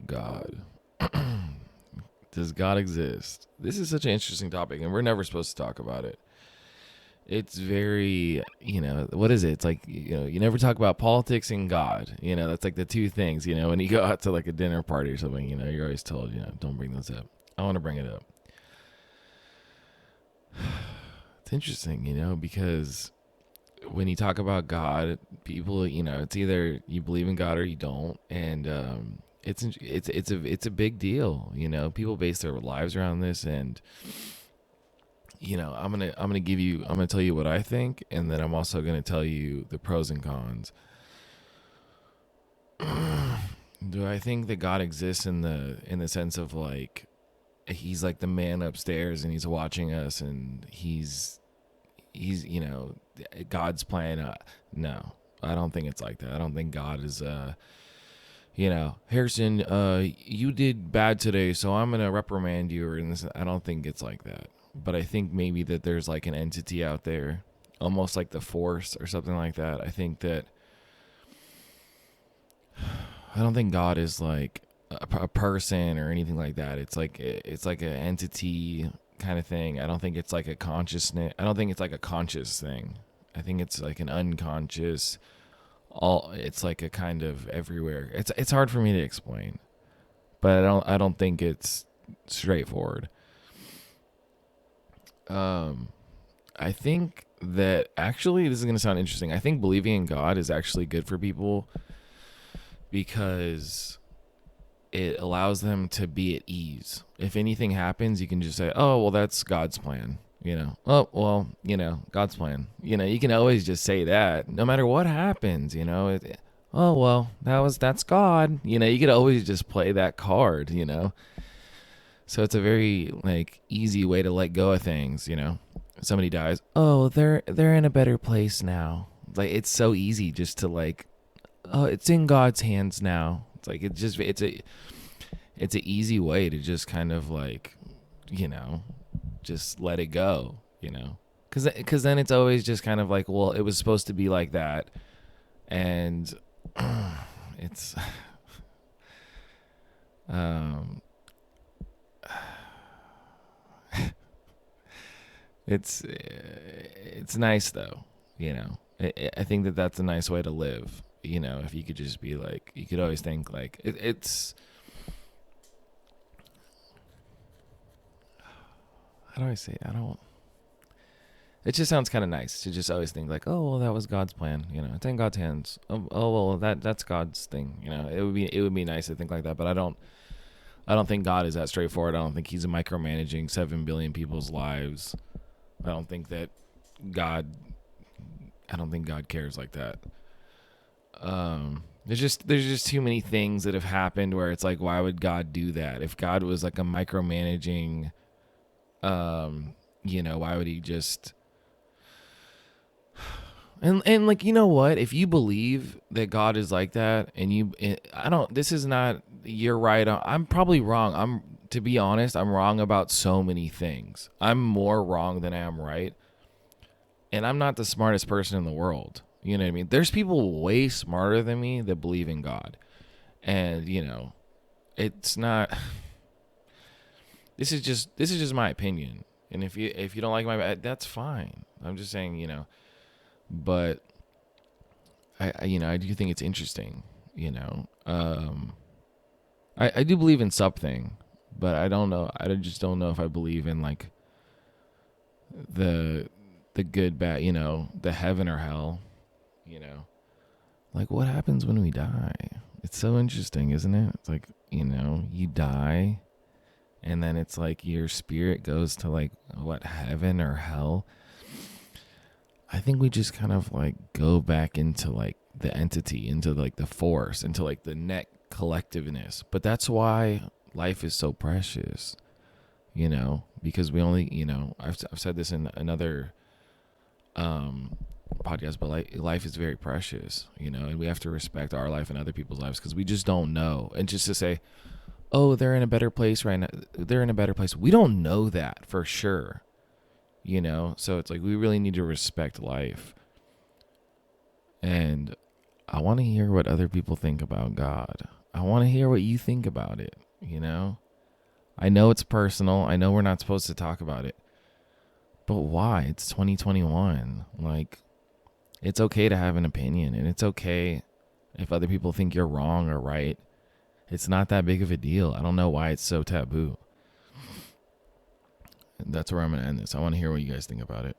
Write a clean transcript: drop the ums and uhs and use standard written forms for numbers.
God. Does God exist? This is such an interesting topic, and we're never supposed to talk about it. It's very, what is it? It's like, you never talk about politics and God. That's like the two things, when you go out to like a dinner party or something, you're always told, don't bring this up. I want to bring it up. It's interesting, because when you talk about God, people, it's either you believe in God or you don't, and it's a big deal. People base their lives around this, and I'm gonna tell you what I think, and then I'm also gonna tell you the pros and cons. Do I think that God exists in the sense of like he's like the man upstairs and he's watching us and he's God's plan? No, I don't think it's like that. I don't think God is Harrison, you did bad today, so I'm gonna reprimand you or in this. I don't think it's like that. But I think maybe that there's like an entity out there, almost like the Force or something like that. I don't think God is like a person or anything like that. It's like an entity kind of thing. I don't think it's like a consciousness. I don't think it's like a conscious thing. I think it's like an unconscious. It's like a kind of everywhere. It's hard for me to explain, but I don't think it's straightforward. I think that actually this is going to sound interesting. I think believing in God is actually good for people because it allows them to be at ease. If anything happens, you can just say, "Oh, well, that's God's plan." Oh, well, God's plan. You can always just say that no matter what happens, oh, well, that's God. You could always just play that card. So it's a very like easy way to let go of things. Somebody dies. Oh, they're in a better place now. Like it's so easy just to like, oh, it's in God's hands now. It's like it's a easy way to just kind of like, just let it go. Because then it's always just kind of like, well, it was supposed to be like that, and it's um it's nice though. I think that that's a nice way to live. If you could just be like, you could always think like it's how do I say it? I don't. It just sounds kind of nice to just always think like, oh well, that was God's plan. It's in God's hands. Oh well, that's God's thing. It would be nice to think like that, but I don't think God is that straightforward. I don't think He's micromanaging 7 billion people's lives. I don't think that God. I don't think God cares like that. There's just too many things that have happened where it's like, why would God do that? If God was like a micromanaging, why would He just and like, what, if you believe that God is like that and I don't, this is not, you're right, I'm probably wrong. To be honest, I'm wrong about so many things. I'm more wrong than I am right, and I'm not the smartest person in the world. You know what I mean? There's people way smarter than me that believe in God, and it's not. This is just my opinion, and if you don't like that's fine. I'm just saying, but I do think it's interesting. I do believe in something, but I don't know. I just don't know if I believe in like the good, bad. The heaven or hell. You know, like what happens when we die? It's so interesting, isn't it? It's like you die, and then it's like your spirit goes to like what, heaven or hell. I think we just kind of like go back into like the entity, into like the force, into like the net collectiveness. But that's why life is so precious, because we only, I've said this in another podcast, but like life is very precious, and we have to respect our life and other people's lives because we just don't know. And just to say, oh, they're in a better place right now, they're in a better place. We don't know that for sure. So it's like we really need to respect life. And I want to hear what other people think about God. I want to hear what you think about it, I know it's personal. I know we're not supposed to talk about it. But why? It's 2021. Like, it's okay to have an opinion, and it's okay if other people think you're wrong or right. It's not that big of a deal. I don't know why it's so taboo. That's where I'm going to end this. I want to hear what you guys think about it.